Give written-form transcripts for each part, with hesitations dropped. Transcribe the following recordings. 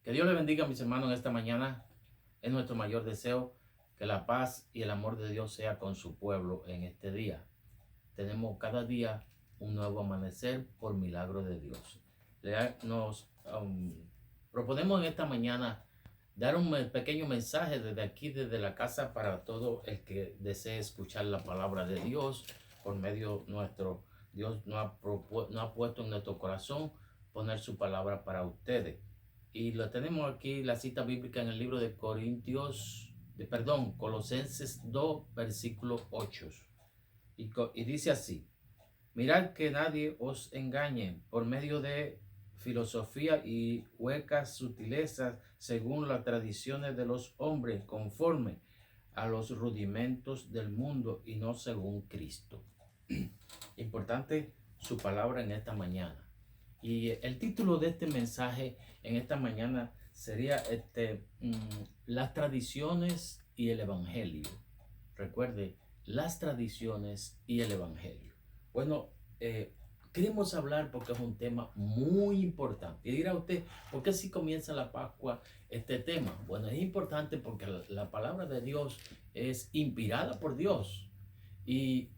Que Dios le bendiga a mis hermanos en esta mañana. Es nuestro mayor deseo que la paz y el amor de Dios sea con su pueblo en este día. Tenemos cada día un nuevo amanecer por milagro de Dios. Nos proponemos en esta mañana dar un pequeño mensaje desde aquí, desde la casa, para todo el que desee escuchar la palabra de Dios por medio nuestro. Dios no ha puesto en nuestro corazón poner su palabra para ustedes. Y lo tenemos aquí, la cita bíblica en el libro de Colosenses 2, versículo 8. Y dice así: mirad que nadie os engañe por medio de filosofía y huecas sutilezas según las tradiciones de los hombres, conforme a los rudimentos del mundo y no según Cristo. Importante su palabra en esta mañana. Y el título de este mensaje en esta mañana sería las tradiciones y el evangelio. Recuerde, las tradiciones y el evangelio. Bueno, queremos hablar porque es un tema muy importante. Y dirá usted, ¿por qué si comienza la Pascua este tema? Bueno, es importante porque la palabra de Dios es inspirada por Dios y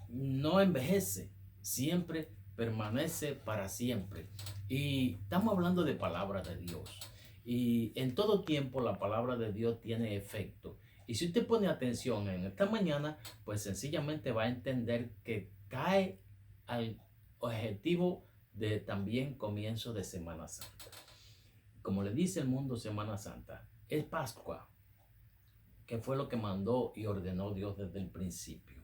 no envejece, siempre permanece para siempre. Y estamos hablando de palabra de Dios. Y en todo tiempo la palabra de Dios tiene efecto. Y si usted pone atención en esta mañana, pues sencillamente va a entender que cae al objetivo de también comienzo de Semana Santa. Como le dice el mundo, Semana Santa es Pascua, que fue lo que mandó y ordenó Dios desde el principio.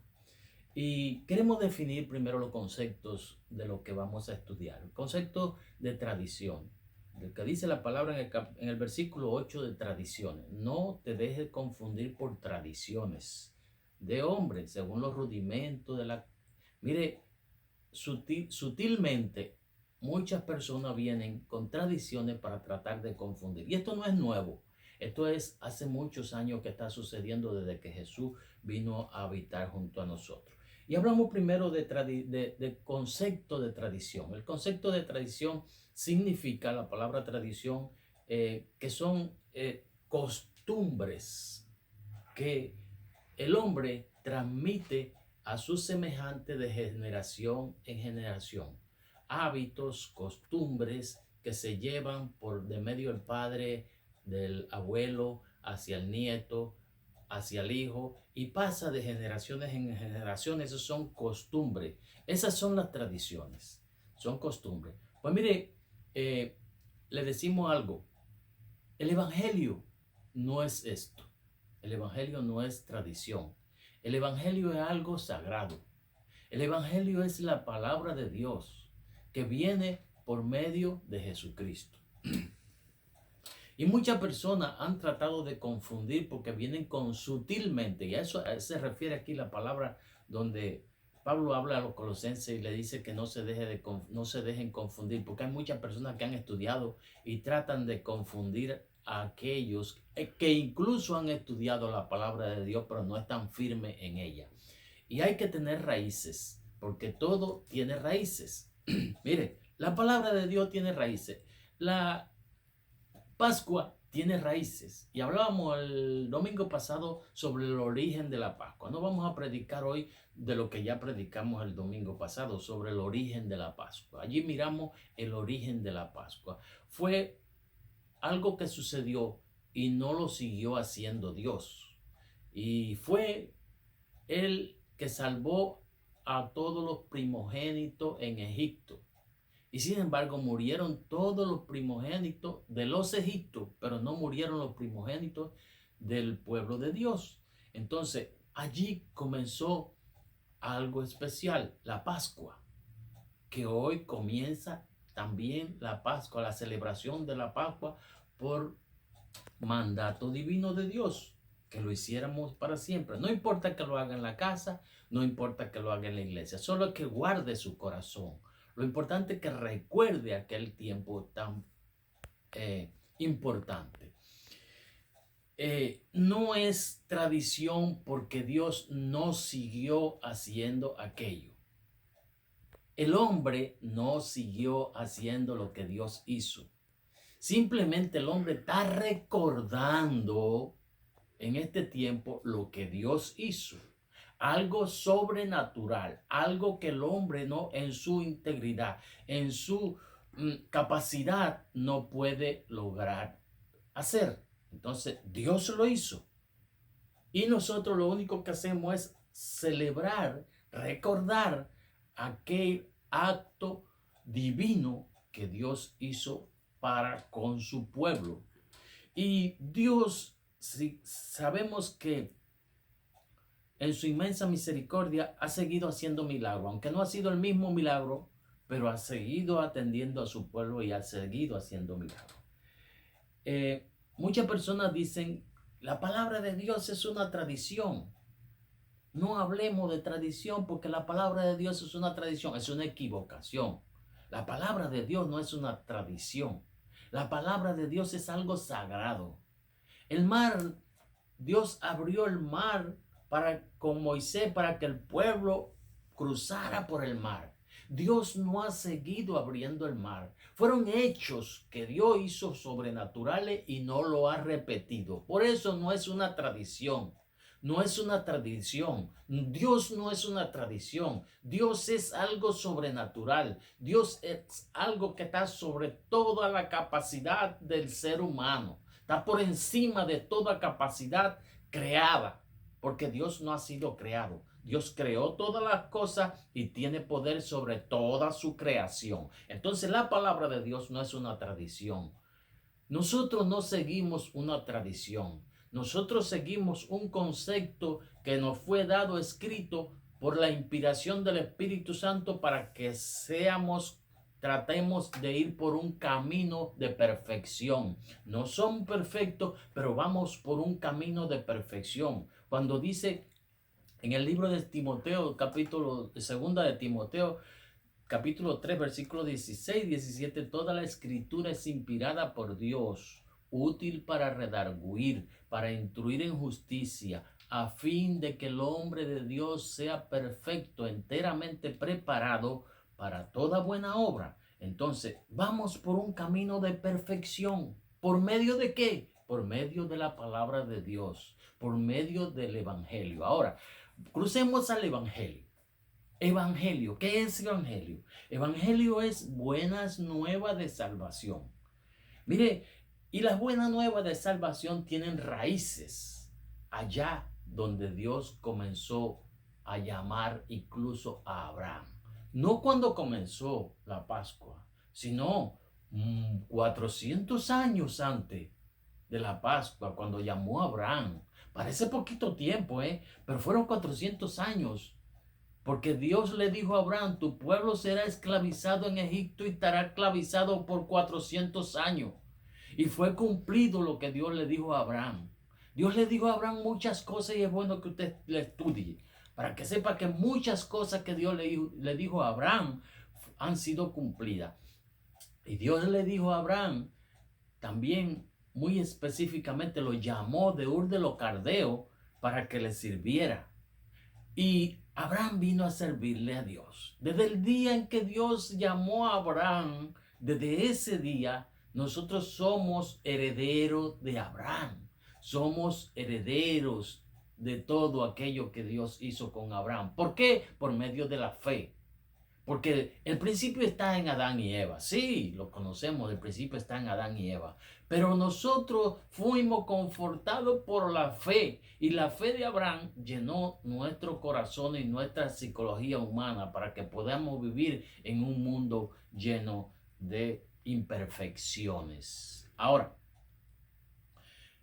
Y queremos definir primero los conceptos de lo que vamos a estudiar. El concepto de tradición, del que dice la palabra en el versículo 8 de tradiciones. No te dejes confundir por tradiciones de hombres, según los rudimentos de la... Mire, sutilmente muchas personas vienen con tradiciones para tratar de confundir. Y esto no es nuevo. Esto es hace muchos años que está sucediendo desde que Jesús vino a habitar junto a nosotros. Y hablamos primero de concepto de tradición. El concepto de tradición significa, la palabra tradición, que son costumbres que el hombre transmite a sus semejantes de generación en generación. Hábitos, costumbres que se llevan por de medio del padre, del abuelo, hacia el nieto, hacia el hijo, y pasa de generaciones en generaciones. Esas son costumbres. Esas son las tradiciones. Son costumbres. Pues mire, le decimos algo. El evangelio no es esto. El evangelio no es tradición. El evangelio es algo sagrado. El evangelio es la palabra de Dios que viene por medio de Jesucristo. Y muchas personas han tratado de confundir porque vienen con sutilmente, y a eso se refiere aquí la palabra donde Pablo habla a los colosenses y le dice que no se dejen confundir, porque hay muchas personas que han estudiado y tratan de confundir a aquellos que incluso han estudiado la palabra de Dios, pero no están firmes en ella. Y hay que tener raíces, porque todo tiene raíces. Mire, la palabra de Dios tiene raíces. La Pascua tiene raíces y hablábamos el domingo pasado sobre el origen de la Pascua. No vamos a predicar hoy de lo que ya predicamos el domingo pasado sobre el origen de la Pascua. Allí miramos el origen de la Pascua. Fue algo que sucedió y no lo siguió haciendo Dios. Y fue Él que salvó a todos los primogénitos en Egipto. Y sin embargo murieron todos los primogénitos de los egipcios, pero no murieron los primogénitos del pueblo de Dios. Entonces allí comenzó algo especial, la Pascua, que hoy comienza también la Pascua, la celebración de la Pascua por mandato divino de Dios, que lo hiciéramos para siempre. No importa que lo haga en la casa, no importa que lo haga en la iglesia, solo que guarde su corazón. Lo importante es que recuerde aquel tiempo tan importante. No es tradición porque Dios no siguió haciendo aquello. El hombre no siguió haciendo lo que Dios hizo. Simplemente el hombre está recordando en este tiempo lo que Dios hizo. Algo sobrenatural, algo que el hombre no en su integridad, en su capacidad no puede lograr hacer. Entonces Dios lo hizo. Y nosotros lo único que hacemos es celebrar, recordar aquel acto divino que Dios hizo para con su pueblo. Y Dios, si sabemos que en su inmensa misericordia ha seguido haciendo milagros, aunque no ha sido el mismo milagro, pero ha seguido atendiendo a su pueblo y ha seguido haciendo milagros. Muchas personas dicen, la palabra de Dios es una tradición. No hablemos de tradición porque la palabra de Dios es una tradición, es una equivocación. La palabra de Dios no es una tradición. La palabra de Dios es algo sagrado. El mar, Dios abrió el mar con Moisés para que el pueblo cruzara por el mar. Dios no ha seguido abriendo el mar. Fueron hechos que Dios hizo sobrenaturales y no lo ha repetido. Por eso no es una tradición. No es una tradición. Dios no es una tradición. Dios es algo sobrenatural. Dios es algo que está sobre toda la capacidad del ser humano. Está por encima de toda capacidad creada. Porque Dios no ha sido creado. Dios creó todas las cosas y tiene poder sobre toda su creación. Entonces la palabra de Dios no es una tradición. Nosotros no seguimos una tradición. Nosotros seguimos un concepto que nos fue dado escrito por la inspiración del Espíritu Santo para que tratemos de ir por un camino de perfección. No son perfectos, pero vamos por un camino de perfección. Cuando dice en el libro de Timoteo, segunda de Timoteo, capítulo 3, versículo 16 y 17, toda la escritura es inspirada por Dios, útil para redarguir, para instruir en justicia, a fin de que el hombre de Dios sea perfecto, enteramente preparado para toda buena obra. Entonces, vamos por un camino de perfección. ¿Por medio de qué? Por medio de la palabra de Dios, por medio del Evangelio. Ahora, crucemos al Evangelio. Evangelio, ¿qué es evangelio? Evangelio es buenas nuevas de salvación. Mire, y las buenas nuevas de salvación tienen raíces allá donde Dios comenzó a llamar incluso a Abraham. No cuando comenzó la Pascua, sino 400 años antes de la Pascua, cuando llamó a Abraham. Parece poquito tiempo, pero fueron 400 años. Porque Dios le dijo a Abraham, tu pueblo será esclavizado en Egipto y estará esclavizado por 400 años. Y fue cumplido lo que Dios le dijo a Abraham. Dios le dijo a Abraham muchas cosas y es bueno que usted le estudie. Para que sepa que muchas cosas que Dios le dijo a Abraham han sido cumplidas. Y Dios le dijo a Abraham, también muy específicamente lo llamó de Ur de los Caldeos para que le sirviera. Y Abraham vino a servirle a Dios. Desde el día en que Dios llamó a Abraham, desde ese día, nosotros somos herederos de Abraham. Somos herederos de todo aquello que Dios hizo con Abraham. ¿Por qué? Por medio de la fe. Porque el principio está en Adán y Eva. Sí, lo conocemos, el principio está en Adán y Eva. Pero nosotros fuimos confortados por la fe. Y la fe de Abraham llenó nuestro corazón y nuestra psicología humana para que podamos vivir en un mundo lleno de imperfecciones. Ahora,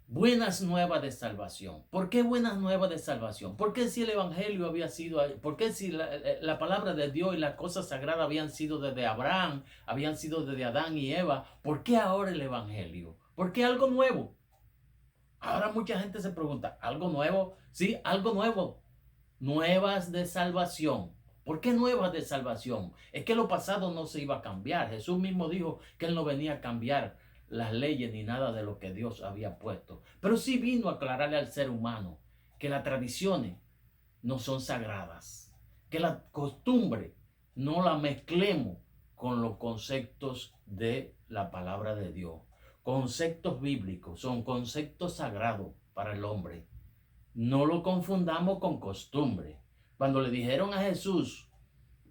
buenas nuevas de salvación. ¿Por qué buenas nuevas de salvación? ¿Por qué si el evangelio había sido, por qué si la palabra de Dios y las cosas sagradas habían sido desde Abraham, habían sido desde Adán y Eva? ¿Por qué ahora el evangelio? ¿Por qué algo nuevo? Ahora mucha gente se pregunta, ¿algo nuevo? Sí, algo nuevo. Nuevas de salvación. ¿Por qué nuevas de salvación? Es que lo pasado no se iba a cambiar. Jesús mismo dijo que Él no venía a cambiar las leyes ni nada de lo que Dios había puesto. Pero sí vino a aclararle al ser humano que las tradiciones no son sagradas. Que la costumbre no la mezclemos con los conceptos de la palabra de Dios. conceptos bíblicos, son conceptos sagrados para el hombre. No lo confundamos con costumbre. Cuando le dijeron a Jesús,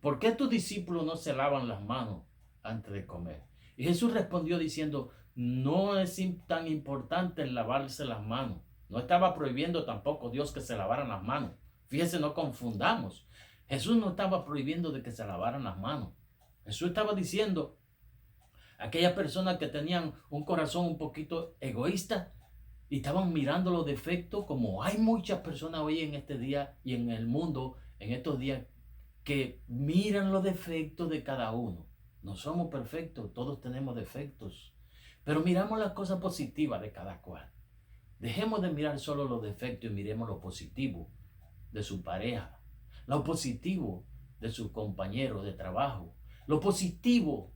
¿por qué tus discípulos no se lavan las manos antes de comer? Y Jesús respondió diciendo, no es tan importante el lavarse las manos. No estaba prohibiendo tampoco Dios que se lavaran las manos. Fíjese, no confundamos. Jesús no estaba prohibiendo de que se lavaran las manos. Jesús estaba diciendo a aquellas personas que tenían un corazón un poquito egoísta y estaban mirando los defectos, como hay muchas personas hoy en este día y en el mundo en estos días que miran los defectos de cada uno. No somos perfectos, todos tenemos defectos, pero miramos las cosas positivas de cada cual. Dejemos de mirar solo los defectos y miremos lo positivo de su pareja, lo positivo de su compañero de trabajo, lo positivo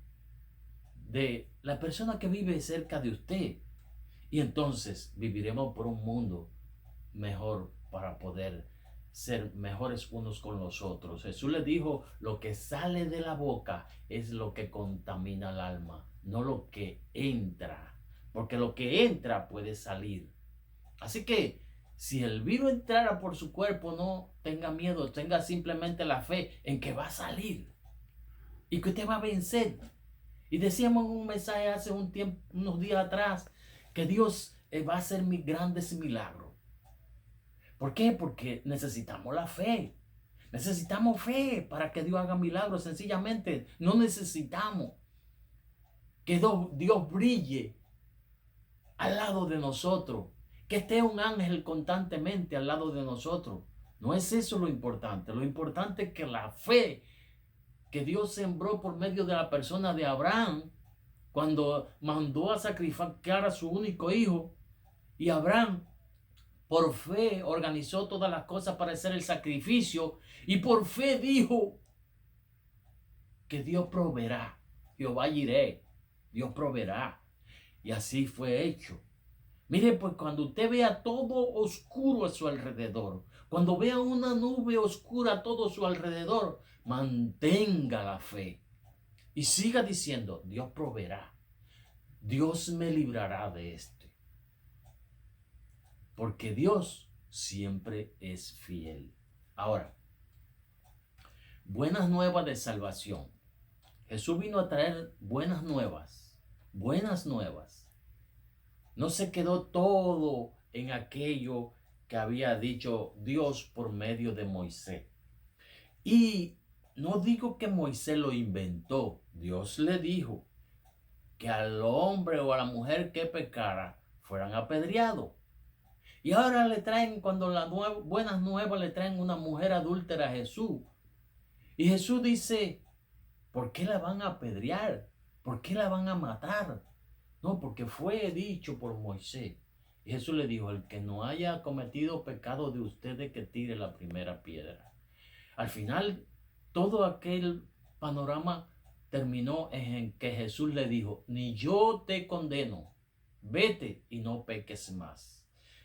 de la persona que vive cerca de usted. Y entonces viviremos por un mundo mejor para poder ser mejores unos con los otros. Jesús le dijo, lo que sale de la boca es lo que contamina el alma, no lo que entra, porque lo que entra puede salir. Así que si el virus entrara por su cuerpo, no tenga miedo, tenga simplemente la fe en que va a salir y que usted va a vencer. Y decíamos en un mensaje hace un tiempo, unos días atrás, que Dios va a hacer grandes milagros. ¿Por qué? Porque necesitamos la fe. Necesitamos fe para que Dios haga milagros. Sencillamente no necesitamos que Dios brille al lado de nosotros, que esté un ángel constantemente al lado de nosotros. No es eso lo importante. Lo importante es que la fe que Dios sembró por medio de la persona de Abraham, cuando mandó a sacrificar a su único hijo, y Abraham por fe organizó todas las cosas para hacer el sacrificio, y por fe dijo que Dios proveerá. Jehová Jireh, Dios proveerá. Y así fue hecho. Mire, pues cuando usted vea todo oscuro a su alrededor, cuando vea una nube oscura a todo su alrededor, mantenga la fe y siga diciendo, Dios proveerá. Dios me librará de esto. Porque Dios siempre es fiel. Ahora, buenas nuevas de salvación. Jesús vino a traer buenas nuevas. Buenas nuevas. No se quedó todo en aquello que había dicho Dios por medio de Moisés. Y no digo que Moisés lo inventó. Dios le dijo que al hombre o a la mujer que pecara fueran apedreados. Y ahora le traen, cuando las buenas nuevas le traen una mujer adúltera a Jesús. Y Jesús dice, ¿por qué la van a apedrear? ¿Por qué la van a matar? No, porque fue dicho por Moisés. Y Jesús le dijo, el que no haya cometido pecado de ustedes, que tire la primera piedra. Al final, todo aquel panorama terminó en que Jesús le dijo, ni yo te condeno, vete y no peques más.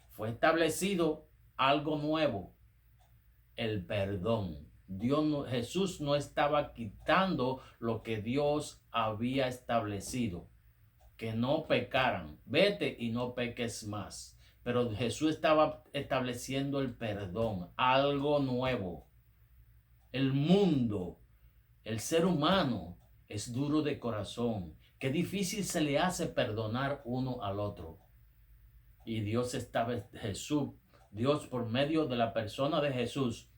Fue establecido algo nuevo, el perdón. Jesús no estaba quitando lo que Dios había establecido, que no pecaran, vete y no peques más. Pero Jesús estaba estableciendo el perdón, algo nuevo. El mundo, el ser humano es duro de corazón. Qué difícil se le hace perdonar uno al otro. Y Dios por medio de la persona de Jesús,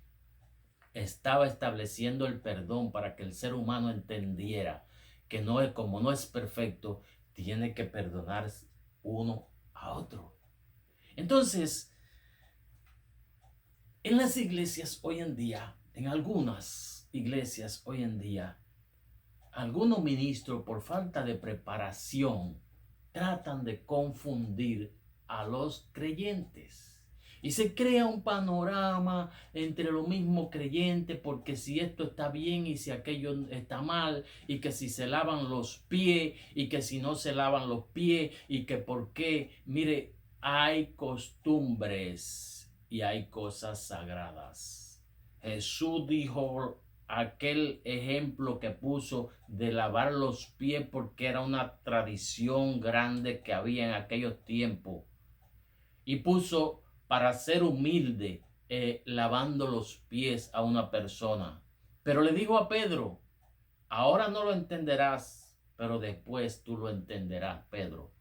estaba estableciendo el perdón para que el ser humano entendiera que como no es perfecto, tiene que perdonar uno a otro. Entonces, en las iglesias hoy en día, en algunas iglesias hoy en día, algunos ministros por falta de preparación tratan de confundir a los creyentes. Y se crea un panorama entre los mismos creyentes, porque si esto está bien y si aquello está mal, y que si se lavan los pies y que si no se lavan los pies y que por qué. Mire, hay costumbres y hay cosas sagradas. Jesús dijo aquel ejemplo que puso de lavar los pies porque era una tradición grande que había en aquellos tiempos. Y puso para ser humilde lavando los pies a una persona. Pero le dijo a Pedro, ahora no lo entenderás, pero después tú lo entenderás, Pedro.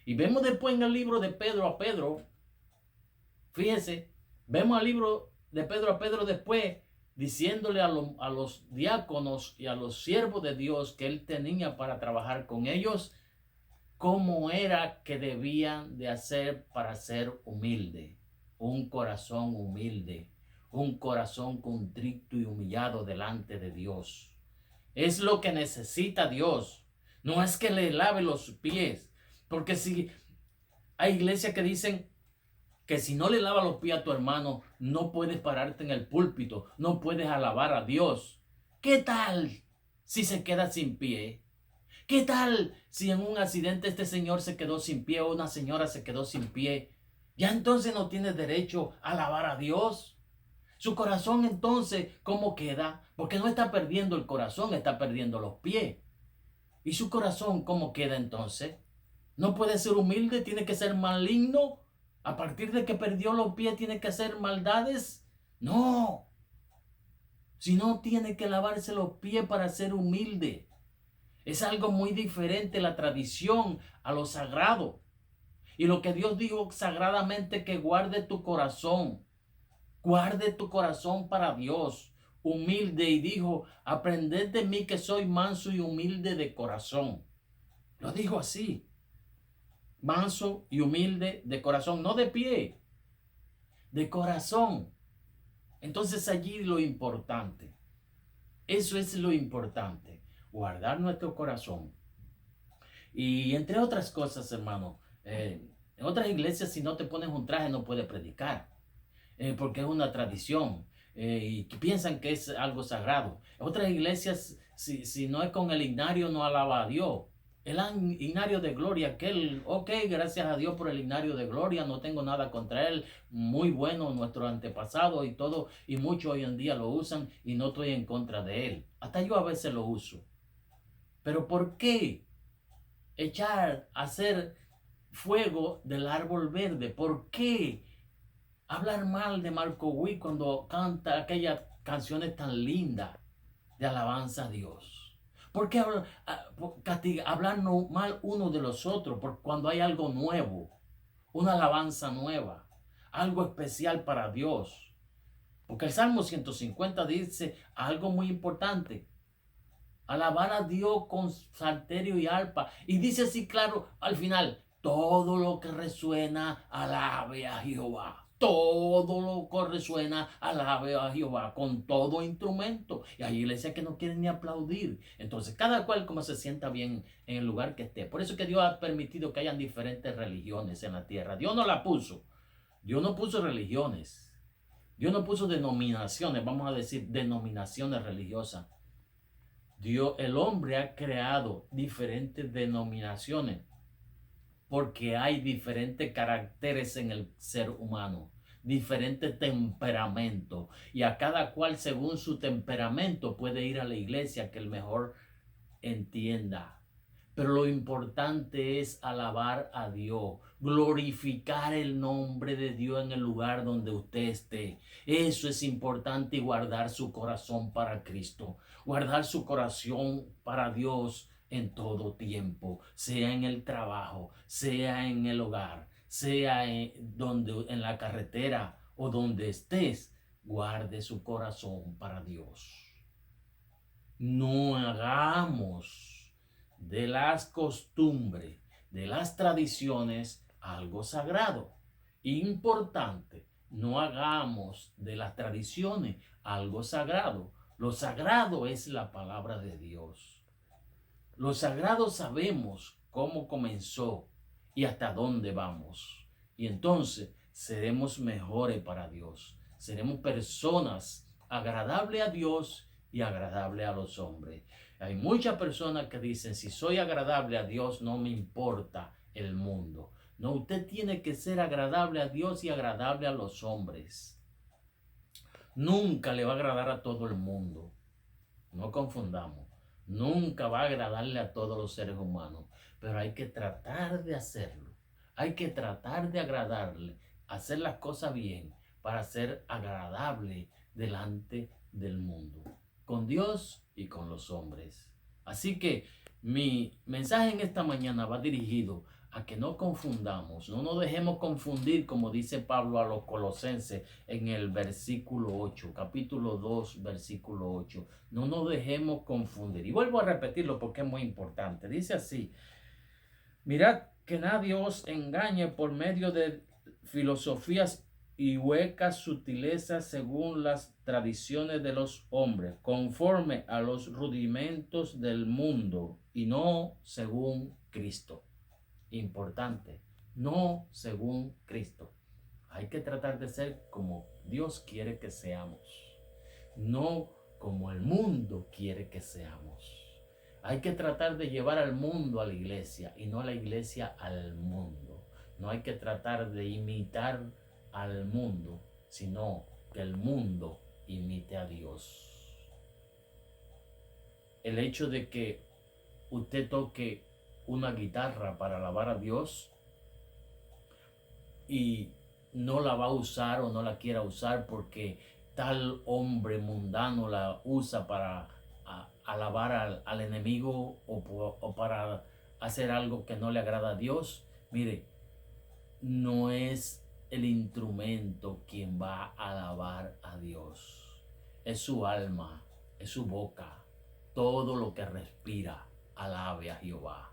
Y vemos después en el libro de Pedro a Pedro, fíjese, vemos el libro de Pedro a Pedro después diciéndole a los diáconos y a los siervos de Dios que él tenía para trabajar con ellos, cómo era que debían de hacer para ser humilde. Un corazón humilde, un corazón contrito y humillado delante de Dios. Es lo que necesita Dios. No es que le lave los pies, porque si hay iglesias que dicen que si no le lavas los pies a tu hermano, no puedes pararte en el púlpito, no puedes alabar a Dios. ¿Qué tal si se queda sin pie? ¿Qué tal si en un accidente este señor se quedó sin pie o una señora se quedó sin pie? Ya entonces no tiene derecho a alabar a Dios. Su corazón entonces, ¿cómo queda? Porque no está perdiendo el corazón, está perdiendo los pies. ¿Y su corazón cómo queda entonces? No puede ser humilde, tiene que ser maligno. A partir de que perdió los pies, tiene que hacer maldades. No. Si no, tiene que lavarse los pies para ser humilde. Es algo muy diferente la tradición a lo sagrado. Y lo que Dios dijo sagradamente, que guarde tu corazón. Guarde tu corazón para Dios. Humilde, y dijo, aprended de mí que soy manso y humilde de corazón. Lo dijo así. Manso y humilde de corazón, no de pie, de corazón. Entonces allí lo importante, eso es lo importante, guardar nuestro corazón. Y entre otras cosas, hermano, en otras iglesias si no te pones un traje no puedes predicar, porque es una tradición. Y que piensan que es algo sagrado. En otras iglesias, si no es con el himnario, no alaba a Dios. El himnario de gloria, aquel, ok, gracias a Dios por el himnario de gloria, no tengo nada contra él, muy bueno, nuestro antepasado y todo, y muchos hoy en día lo usan y no estoy en contra de él. Hasta yo a veces lo uso. Pero ¿por qué hacer fuego del árbol verde? ¿Por qué hablar mal de Marco Witt cuando canta aquellas canciones tan lindas de alabanza a Dios? ¿Por qué hablar mal uno de los otros? Porque cuando hay algo nuevo, una alabanza nueva, algo especial para Dios. Porque el Salmo 150 dice algo muy importante: alabar a Dios con salterio y arpa. Y dice así claro al final: todo lo que resuena, alabe a Jehová. Todo lo que resuena, alabe a Jehová con todo instrumento. Y hay iglesias que no quieren ni aplaudir. Entonces, cada cual como se sienta bien en el lugar que esté. Por eso es que Dios ha permitido que hayan diferentes religiones en la tierra. Dios no la puso. Dios no puso religiones. Dios no puso denominaciones, vamos a decir denominaciones religiosas. Dios, el hombre ha creado diferentes denominaciones porque hay diferentes caracteres en el ser humano, diferentes temperamentos, y a cada cual según su temperamento puede ir a la iglesia que el mejor entienda. Pero lo importante es alabar a Dios, glorificar el nombre de Dios en el lugar donde usted esté. Eso es importante, y guardar su corazón para Cristo, guardar su corazón para Dios en todo tiempo, sea en el trabajo, sea en el hogar, sea en la carretera o donde estés. Guarde su corazón para Dios. No hagamos de las costumbres, de las tradiciones, algo sagrado. Importante, no hagamos de las tradiciones algo sagrado. Lo sagrado es la palabra de Dios. Lo sagrado sabemos cómo comenzó y hasta dónde vamos. Y entonces seremos mejores para Dios. Seremos personas agradables a Dios y agradable a los hombres. Hay muchas personas que dicen: si soy agradable a Dios, no me importa el mundo. No, usted tiene que ser agradable a Dios y agradable a los hombres. Nunca le va a agradar a todo el mundo. No confundamos. Nunca va a agradarle a todos los seres humanos, pero hay que tratar de hacerlo. Hay que tratar de agradarle, hacer las cosas bien para ser agradable delante del mundo, con Dios y con los hombres. Así que mi mensaje en esta mañana va dirigido a que no confundamos, no nos dejemos confundir, como dice Pablo a los Colosenses en el versículo 8, capítulo 2, versículo 8. No nos dejemos confundir. Y vuelvo a repetirlo porque es muy importante. Dice así: mirad que nadie os engañe por medio de filosofías y huecas sutilezas según las tradiciones de los hombres, conforme a los rudimentos del mundo y no según Cristo. Importante, no según Cristo. Hay que tratar de ser como Dios quiere que seamos, no como el mundo quiere que seamos. Hay que tratar de llevar al mundo a la iglesia y no a la iglesia al mundo. No hay que tratar de imitar al mundo, sino que el mundo imite a Dios. El hecho de que usted toque una guitarra para alabar a Dios y no la va a usar o no la quiera usar porque tal hombre mundano la usa para alabar al enemigo o para hacer algo que no le agrada a Dios, mire, no es el instrumento quien va a alabar a Dios. Es su alma, es su boca, todo lo que respira, alabe a Jehová.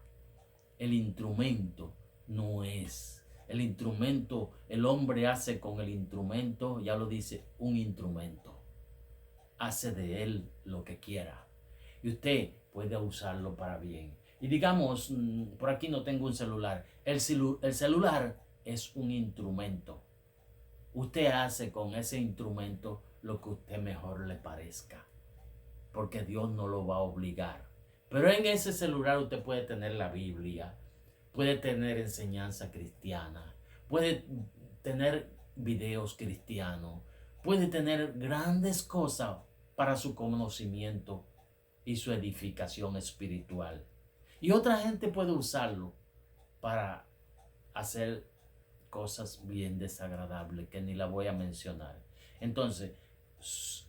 El instrumento no es. El instrumento, el hombre hace con el instrumento, ya lo dice, un instrumento. Hace de él lo que quiera. Y usted puede usarlo para bien. Y digamos, por aquí no tengo un celular. El celular es un instrumento. Usted hace con ese instrumento lo que a usted mejor le parezca, porque Dios no lo va a obligar. Pero en ese celular usted puede tener la Biblia, puede tener enseñanza cristiana, puede tener videos cristianos, puede tener grandes cosas para su conocimiento y su edificación espiritual. Y otra gente puede usarlo para hacer cosas bien desagradables que ni la voy a mencionar. Entonces,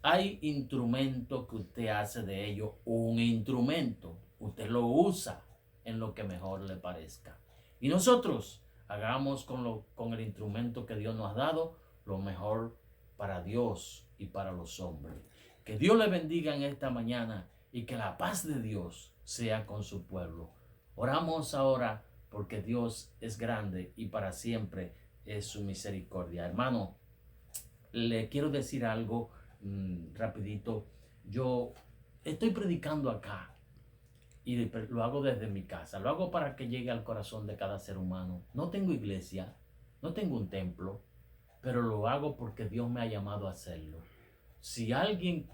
hay instrumentos que usted hace de ello un instrumento. Usted lo usa en lo que mejor le parezca. Y nosotros hagamos con el instrumento que Dios nos ha dado lo mejor para Dios y para los hombres. Que Dios le bendiga en esta mañana y que la paz de Dios sea con su pueblo. Oramos ahora porque Dios es grande y para siempre es su misericordia. Hermano, le quiero decir algo rapidito. Yo estoy predicando acá y lo hago desde mi casa. Lo hago para que llegue al corazón de cada ser humano. No tengo iglesia, no tengo un templo, pero lo hago porque Dios me ha llamado a hacerlo. Si alguien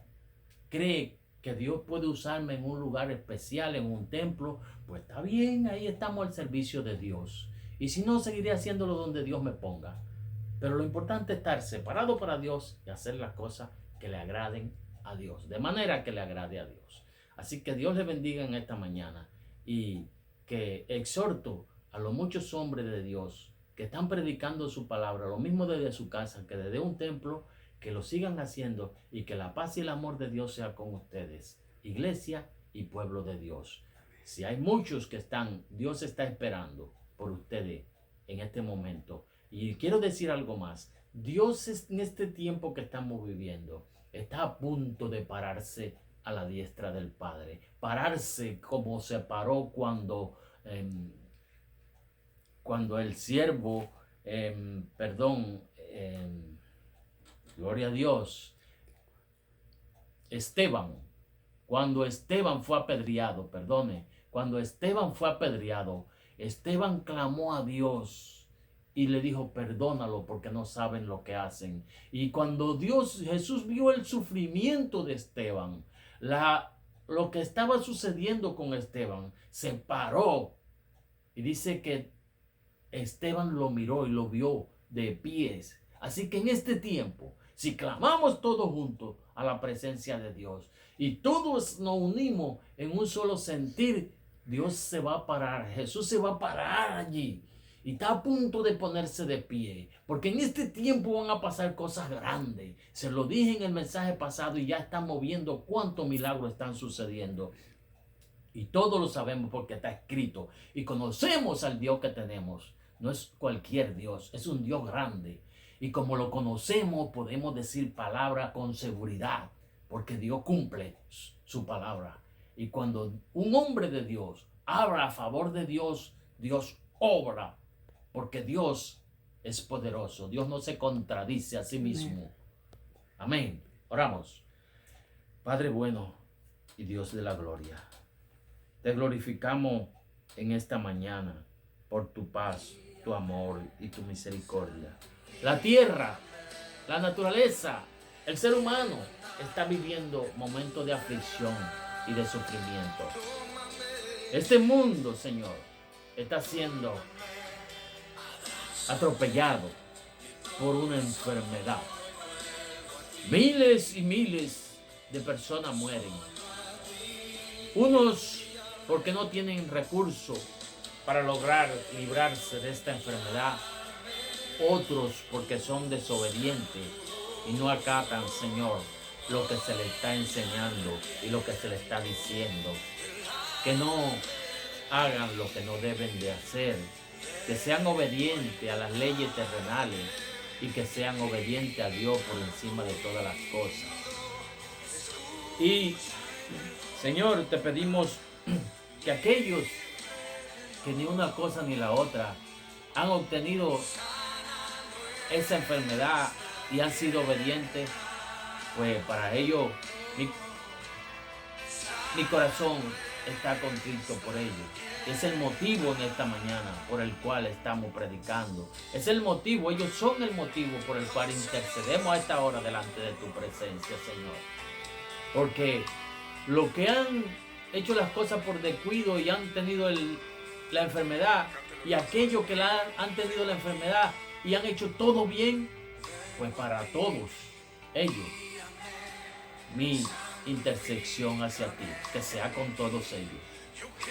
cree que Dios puede usarme en un lugar especial, en un templo, pues está bien, ahí estamos al servicio de Dios. Y si no, seguiré haciéndolo donde Dios me ponga. Pero lo importante es estar separado para Dios y hacer las cosas que le agraden a Dios, de manera que le agrade a Dios. Así que Dios le bendiga en esta mañana y que exhorto a los muchos hombres de Dios que están predicando su palabra, lo mismo desde su casa que desde un templo, que lo sigan haciendo y que la paz y el amor de Dios sea con ustedes, iglesia y pueblo de Dios. Si hay muchos que están, Dios está esperando por ustedes en este momento. Y quiero decir algo más. Dios en este tiempo que estamos viviendo está a punto de pararse a la diestra del Padre. Pararse como se paró cuando el siervo, gloria a Dios, cuando Esteban fue apedreado, cuando Esteban fue apedreado, Esteban clamó a Dios y le dijo, perdónalo porque no saben lo que hacen. Y cuando Jesús vio el sufrimiento de Esteban, lo que estaba sucediendo con Esteban, se paró y dice que Esteban lo miró y lo vio de pies. Así que en este tiempo, Si clamamos todos juntos a la presencia de Dios y todos nos unimos en un solo sentir, Dios se va a parar, Jesús se va a parar allí. Y está a punto de ponerse de pie. Porque en este tiempo van a pasar cosas grandes. Se lo dije en el mensaje pasado y ya estamos viendo cuántos milagros están sucediendo. Y todos lo sabemos porque está escrito. Y conocemos al Dios que tenemos. No es cualquier Dios, es un Dios grande. Y como lo conocemos, podemos decir palabra con seguridad. Porque Dios cumple su palabra. Y cuando un hombre de Dios habla a favor de Dios, Dios obra. Porque Dios es poderoso. Dios no se contradice a sí mismo. Amén. Oramos. Padre bueno y Dios de la gloria, te glorificamos en esta mañana por tu paz, tu amor y tu misericordia. La tierra, la naturaleza, el ser humano está viviendo momentos de aflicción y de sufrimiento. Este mundo, Señor, está siendo atropellado por una enfermedad. Miles y miles de personas mueren. Unos porque no tienen recursos para lograr librarse de esta enfermedad. Otros porque son desobedientes y no acatan, Señor, lo que se les está enseñando y lo que se les está diciendo. Que no hagan lo que no deben de hacer. Que sean obedientes a las leyes terrenales y que sean obedientes a Dios por encima de todas las cosas. Y, Señor, te pedimos que aquellos que ni una cosa ni la otra han obtenido esa enfermedad y han sido obedientes, pues para ellos mi corazón está contrito por ellos. Es el motivo en esta mañana por el cual estamos predicando. Es el motivo, ellos son el motivo por el cual intercedemos a esta hora delante de tu presencia, Señor. Porque los que han hecho las cosas por descuido y han tenido la enfermedad, y aquellos que han tenido la enfermedad y han hecho todo bien, pues para todos ellos, mi intersección hacia ti, que sea con todos ellos.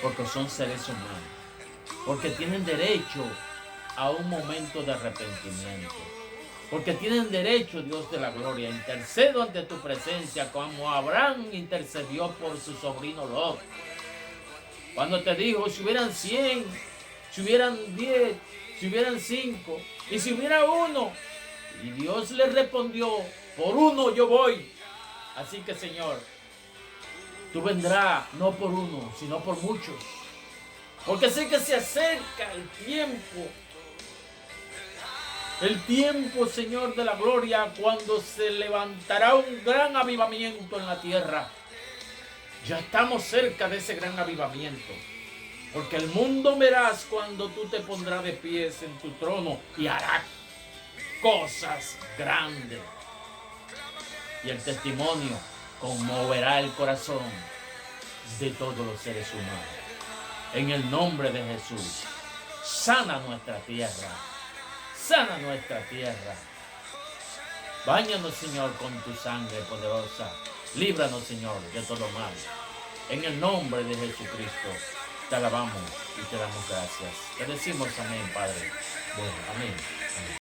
Porque son seres humanos, porque tienen derecho a un momento de arrepentimiento, porque tienen derecho, Dios de la gloria. Intercedo ante tu presencia como Abraham intercedió por su sobrino Lot, cuando te dijo, si hubieran 100, si hubieran 10, si hubieran 5 y si hubiera uno, y Dios le respondió, por uno yo voy. Así que, Señor, tú vendrás no por uno, sino por muchos. Porque sé que se acerca el tiempo. El tiempo, Señor de la gloria, cuando se levantará un gran avivamiento en la tierra. Ya estamos cerca de ese gran avivamiento. Porque el mundo verás cuando tú te pondrás de pies en tu trono y harás cosas grandes. Y el testimonio conmoverá el corazón de todos los seres humanos. En el nombre de Jesús, sana nuestra tierra. Sana nuestra tierra. Báñanos, Señor, con tu sangre poderosa. Líbranos, Señor, de todo mal. En el nombre de Jesucristo, te alabamos y te damos gracias. Te decimos amén, Padre. Bueno, amén. Amén.